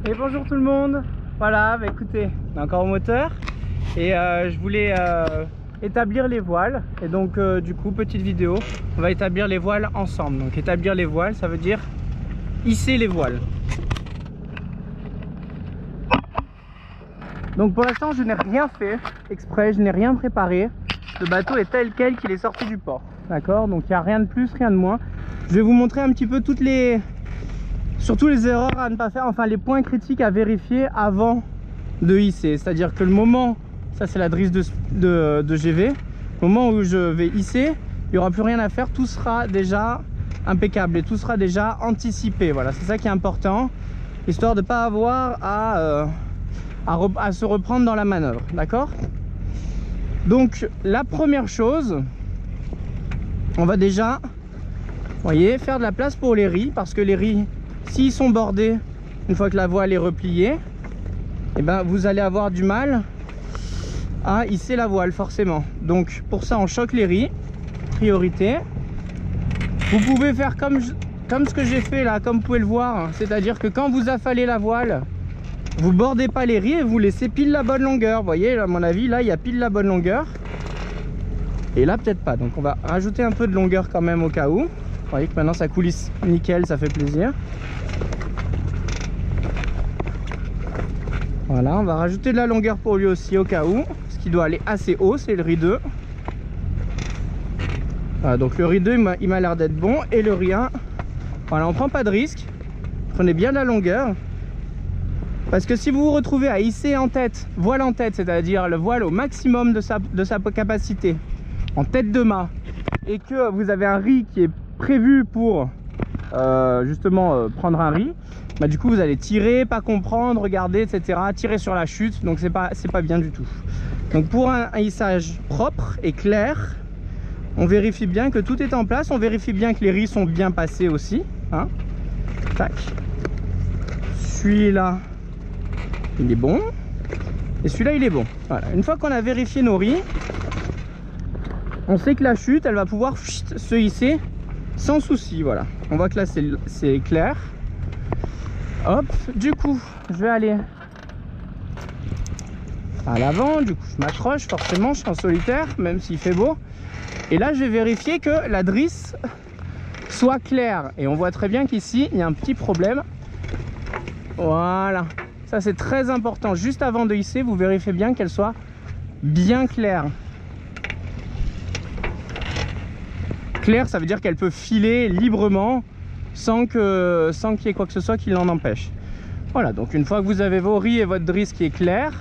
Et bonjour tout le monde. Voilà, bah écoutez, on est encore au moteur et je voulais établir les voiles. Et donc du coup, petite vidéo, on va établir les voiles ensemble. Donc établir les voiles, ça veut dire hisser les voiles. Donc pour l'instant, je n'ai rien fait exprès, je n'ai rien préparé. Le bateau est tel quel qu'il est sorti du port. D'accord, donc il n'y a rien de plus, rien de moins. Je vais vous montrer un petit peu surtout les erreurs à ne pas faire, enfin les points critiques à vérifier avant de hisser. C'est-à-dire que le moment, ça c'est la drisse de GV, au moment où je vais hisser, il n'y aura plus rien à faire, tout sera déjà impeccable et tout sera déjà anticipé. Voilà, c'est ça qui est important, histoire de ne pas avoir à se reprendre dans la manœuvre. D'accord? Donc la première chose, on va déjà, vous voyez, faire de la place pour les ris, parce que les ris, s'ils sont bordés, une fois que la voile est repliée, et ben vous allez avoir du mal à hisser la voile forcément. Donc pour ça on choque les ris, priorité. Vous pouvez faire comme ce que j'ai fait là, comme vous pouvez le voir, c'est à dire que quand vous affalez la voile, vous bordez pas les ris et vous laissez pile la bonne longueur. Vous voyez, à mon avis là il y a pile la bonne longueur et là peut-être pas, donc on va rajouter un peu de longueur quand même au cas où. Vous voyez que maintenant ça coulisse nickel, ça fait plaisir. Voilà, on va rajouter de la longueur pour lui aussi au cas où. Ce qui doit aller assez haut, c'est le riz 2. Voilà, donc le riz 2 il m'a l'air d'être bon. Et le riz 1, voilà, on prend pas de risque. Prenez bien de la longueur. Parce que si vous vous retrouvez à hisser en tête, voile en tête, c'est-à-dire le voile au maximum de sa capacité, en tête de mât, et que vous avez un riz qui est prévu pour justement prendre un riz, bah du coup vous allez tirer, pas comprendre, regarder, etc., tirer sur la chute, donc c'est pas bien du tout. Donc pour un hissage propre et clair, on vérifie bien que tout est en place, on vérifie bien que les ris sont bien passés aussi, hein. Tac. Celui-là il est bon et celui-là il est bon. Voilà, une fois qu'on a vérifié nos ris, on sait que la chute elle va pouvoir se hisser sans souci. Voilà, on voit que là c'est clair. Hop, du coup je vais aller à l'avant, du coup je m'accroche, forcément je suis en solitaire même s'il fait beau, et là je vais vérifier que la drisse soit claire, et on voit très bien qu'ici il y a un petit problème. Voilà, ça c'est très important, juste avant de hisser vous vérifiez bien qu'elle soit bien claire. Claire, ça veut dire qu'elle peut filer librement sans qu'il y ait quoi que ce soit qui l'en empêche. Voilà, donc une fois que vous avez vos ris et votre drisse qui est claire,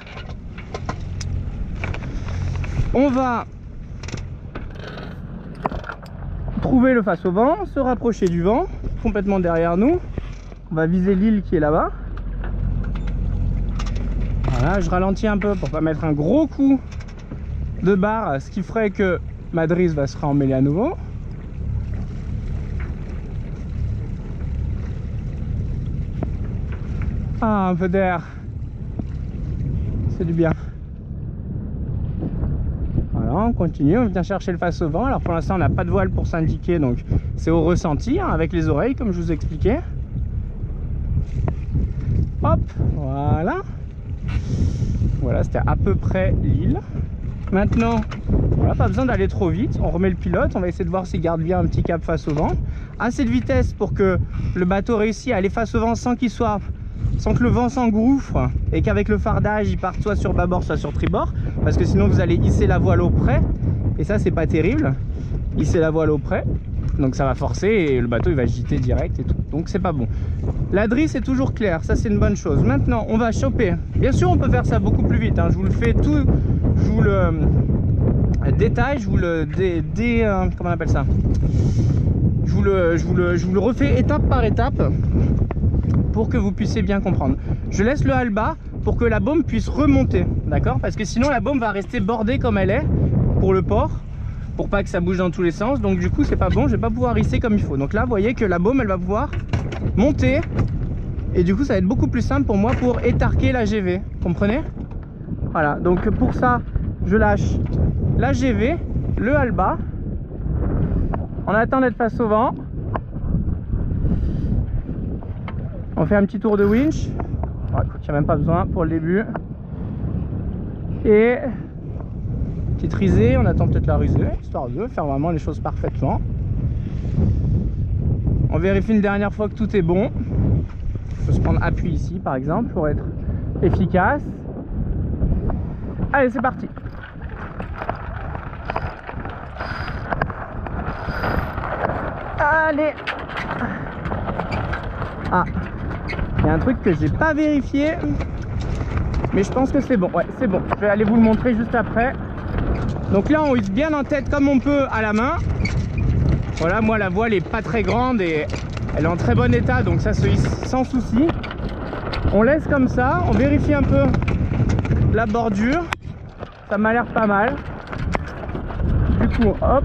on va trouver le face au vent, se rapprocher du vent, complètement derrière nous. On va viser l'île qui est là-bas. Voilà, je ralentis un peu pour pas mettre un gros coup de barre, ce qui ferait que ma drisse va se remêler à nouveau. Ah, un peu d'air, c'est du bien. Voilà, on continue, on vient chercher le face au vent. Alors pour l'instant on n'a pas de voile pour s'indiquer, donc c'est au ressenti, hein, avec les oreilles comme je vous expliquais. Hop, voilà. Voilà, c'était à peu près l'île. Maintenant, voilà, pas besoin d'aller trop vite, on remet le pilote, on va essayer de voir s'il garde bien un petit cap face au vent. Assez de vitesse pour que le bateau réussisse à aller face au vent sans que le vent s'engouffre et qu'avec le fardage il parte soit sur bâbord soit sur tribord, parce que sinon vous allez hisser la voile au près et ça c'est pas terrible. Hisser la voile au près, donc ça va forcer et le bateau il va gîter direct et tout, donc c'est pas bon. La drisse est toujours claire, ça c'est une bonne chose. Maintenant on va choper, bien sûr on peut faire ça beaucoup plus vite, hein. Je vous le fais tout, je vous le détaille, je vous le comment on appelle ça, je vous le refais étape par étape pour que vous puissiez bien comprendre. Je laisse le hale bas pour que la baume puisse remonter, d'accord, parce que sinon la baume va rester bordée comme elle est pour le port, pour pas que ça bouge dans tous les sens, donc du coup c'est pas bon, je vais pas pouvoir hisser comme il faut. Donc là vous voyez que la baume elle va pouvoir monter et du coup ça va être beaucoup plus simple pour moi pour étarquer la GV, comprenez? Voilà, donc pour ça je lâche la GV, le hale bas, on attend d'être face au vent, on fait un petit tour de winch, Ouais, écoute, il n'y a même pas besoin pour le début. Et petite risée, on attend peut-être la risée, histoire de faire vraiment les choses parfaitement. On vérifie une dernière fois que tout est bon. Il faut se prendre appui ici par exemple pour être efficace. Allez, c'est parti. Allez. Ah, il y a un truc que j'ai pas vérifié, mais je pense que c'est bon. Ouais, c'est bon. Je vais aller vous le montrer juste après. Donc là, on hisse bien en tête comme on peut à la main. Voilà, moi la voile est pas très grande et elle est en très bon état, donc ça se hisse sans souci. On laisse comme ça, on vérifie un peu la bordure. Ça m'a l'air pas mal. Du coup, hop.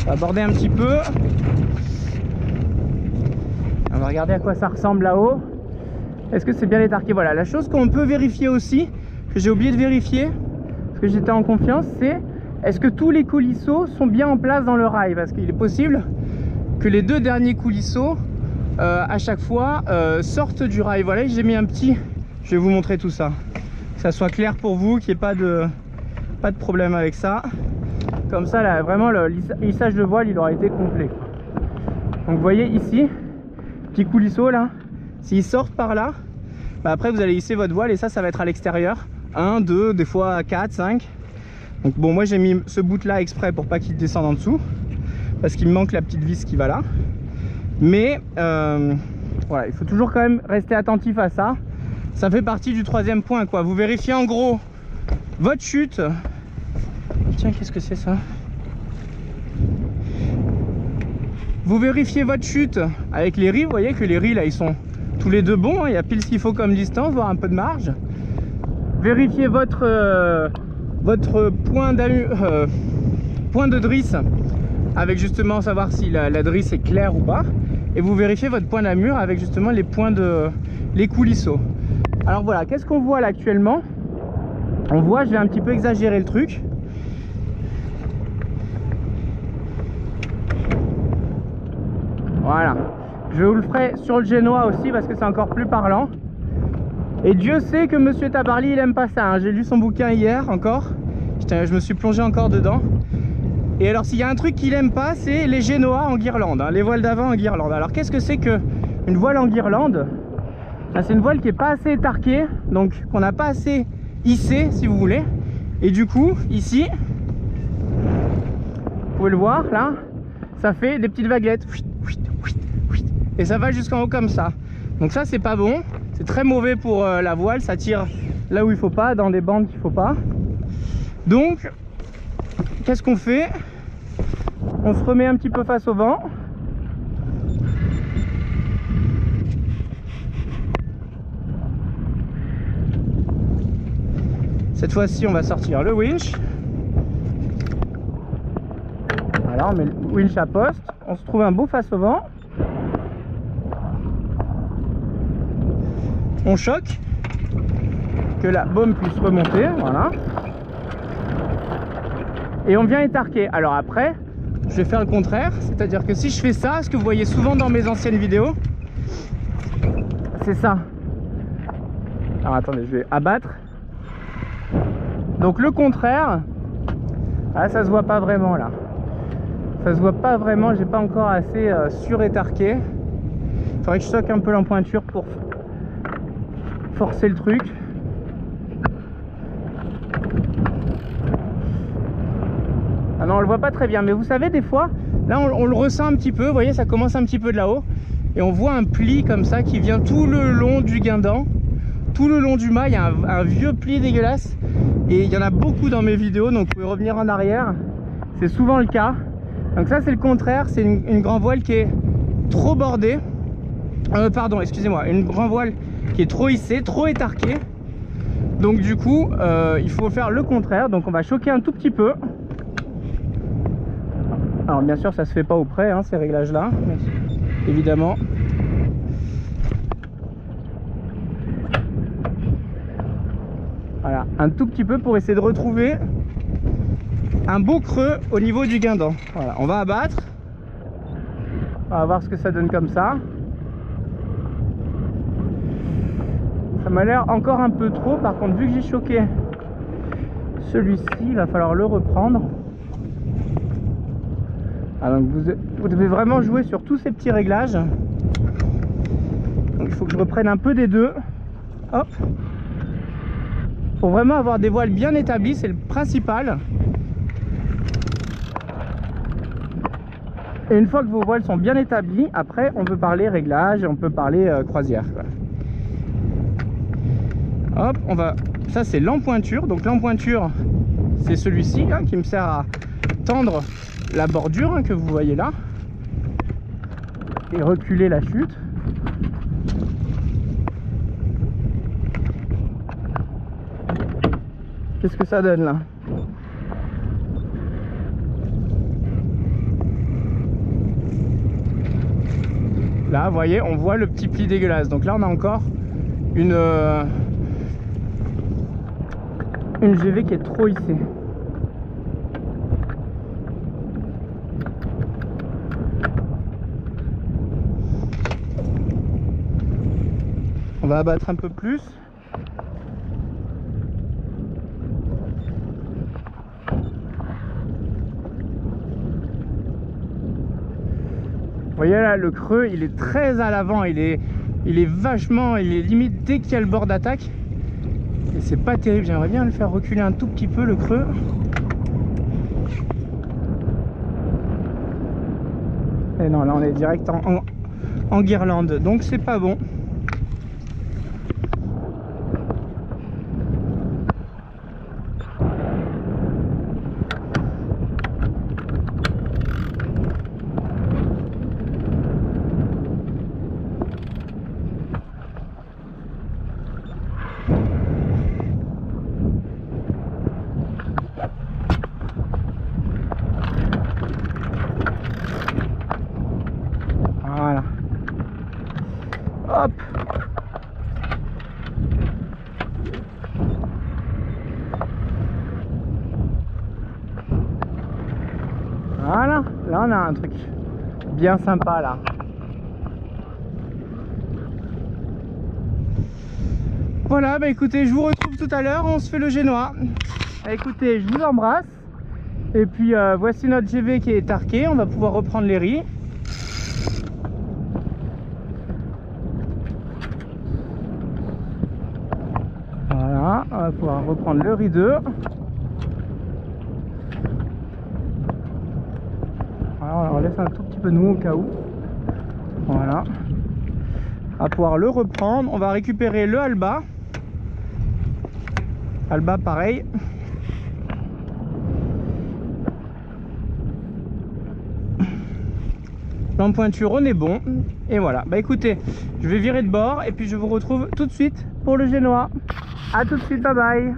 On va border un petit peu. On va regarder à quoi ça ressemble là-haut. Est-ce que c'est bien étarqué? Voilà, la chose qu'on peut vérifier aussi, que j'ai oublié de vérifier, parce que j'étais en confiance, c'est est-ce que tous les coulisseaux sont bien en place dans le rail? Parce qu'il est possible que les deux derniers coulisseaux, à chaque fois, sortent du rail. Voilà, j'ai mis un petit... Je vais vous montrer tout ça. Que ça soit clair pour vous, qu'il n'y ait pas de problème avec ça. Comme ça, là, vraiment, le lissage de voile, il aura été complet. Donc, vous voyez ici, petit coulisseau là, s'ils sortent par là, bah après vous allez hisser votre voile et ça va être à l'extérieur. 1, 2, des fois 4, 5. Donc bon, moi j'ai mis ce bout là exprès pour pas qu'il descende en dessous, parce qu'il me manque la petite vis qui va là. Mais voilà, il faut toujours quand même rester attentif à ça. Ça fait partie du troisième point, quoi. Vous vérifiez en gros votre chute. Tiens, qu'est-ce que c'est ça? Vous vérifiez votre chute avec les ris. Vous voyez que les ris là, ils sont tous les deux bons, hein. Il y a pile ce qu'il faut comme distance, voire un peu de marge. Vérifiez votre point de drisse, avec justement savoir si la drisse est claire ou pas. Et vous vérifiez votre point d'amure avec justement les points les coulisseaux. Alors voilà, qu'est-ce qu'on voit là actuellement? On voit, je vais un petit peu exagérer le truc. Voilà, je vous le ferai sur le génois aussi parce que c'est encore plus parlant. Et Dieu sait que Monsieur Tabarly il aime pas ça, hein. J'ai lu son bouquin hier encore, je me suis plongé encore dedans. Et alors s'il y a un truc qu'il aime pas, c'est les génois en guirlande, hein, les voiles d'avant en guirlande. Alors qu'est-ce que c'est qu'une voile en guirlande? C'est une voile qui est pas assez étarquée, donc qu'on n'a pas assez hissée si vous voulez. Et du coup ici, vous pouvez le voir là, ça fait des petites vaguelettes. Et ça va jusqu'en haut comme ça. Donc ça c'est pas bon, c'est très mauvais pour la voile, ça tire là où il faut pas, dans des bandes qu'il faut pas. Donc qu'est-ce qu'on fait? On se remet un petit peu face au vent. Cette fois-ci on va sortir le winch. Voilà, on met le winch à poste, on se trouve un beau face au vent. On choque, que la baume puisse remonter, voilà. Et on vient étarquer. Alors après, je vais faire le contraire, c'est-à-dire que si je fais ça, ce que vous voyez souvent dans mes anciennes vidéos, c'est ça. Alors attendez, je vais abattre. Donc le contraire, ah, ça se voit pas vraiment là. Ça se voit pas vraiment, j'ai pas encore assez surétarqué. Il faudrait que je choque un peu l'empointure pour forcer le truc. Ah non, on le voit pas très bien, mais vous savez des fois là on le ressent un petit peu, vous voyez ça commence un petit peu de là-haut et on voit un pli comme ça qui vient tout le long du guindan, tout le long du mât. Il y a un vieux pli dégueulasse et il y en a beaucoup dans mes vidéos, donc vous pouvez revenir en arrière, c'est souvent le cas. Donc ça c'est le contraire, c'est une grand voile qui est trop bordée, pardon excusez-moi, une grand voile qui est trop hissée, trop étarquée. Donc du coup il faut faire le contraire, donc on va choquer un tout petit peu. Alors bien sûr ça se fait pas au près, hein, ces réglages là, évidemment. Voilà, un tout petit peu pour essayer de retrouver un beau creux au niveau du guindan. Voilà, on va abattre, on va voir ce que ça donne comme ça. Ça m'a l'air encore un peu trop. Par contre, vu que j'ai choqué celui-ci, il va falloir le reprendre. Ah, donc vous devez vraiment jouer sur tous ces petits réglages. Donc il faut que je reprenne un peu des deux. Hop. Pour vraiment avoir des voiles bien établies, c'est le principal. Et une fois que vos voiles sont bien établies, après on peut parler réglage et on peut parler croisière. Hop, on va. Ça c'est l'empointure. Donc l'empointure, c'est celui-ci hein, qui me sert à tendre la bordure hein, que vous voyez là et reculer la chute. Qu'est-ce que ça donne là? Là, vous voyez, on voit le petit pli dégueulasse. Donc là, on a encore une GV qui est trop hissée. On va abattre un peu plus. Vous voyez là, le creux, il est très à l'avant, il est vachement, il est limite dès qu'il y a le bord d'attaque. Et c'est pas terrible, j'aimerais bien le faire reculer un tout petit peu le creux. Et non, là on est direct en guirlande, donc c'est pas bon. Voilà. Hop. Voilà. Là on a un truc bien sympa là. Voilà, bah écoutez, je vous retrouve tout à l'heure, on se fait le génois. Écoutez, je vous embrasse. Et puis voici notre GV qui est tarqué, on va pouvoir reprendre les riz. Voilà, on va pouvoir reprendre le riz 2. Voilà, on laisse un tout petit peu de mou au cas où. Voilà. On va pouvoir le reprendre, on va récupérer le Alba. Alba pareil. L'empointure on est bon. Et voilà, bah écoutez, je vais virer de bord et puis je vous retrouve tout de suite pour le génois. A tout de suite, bye bye.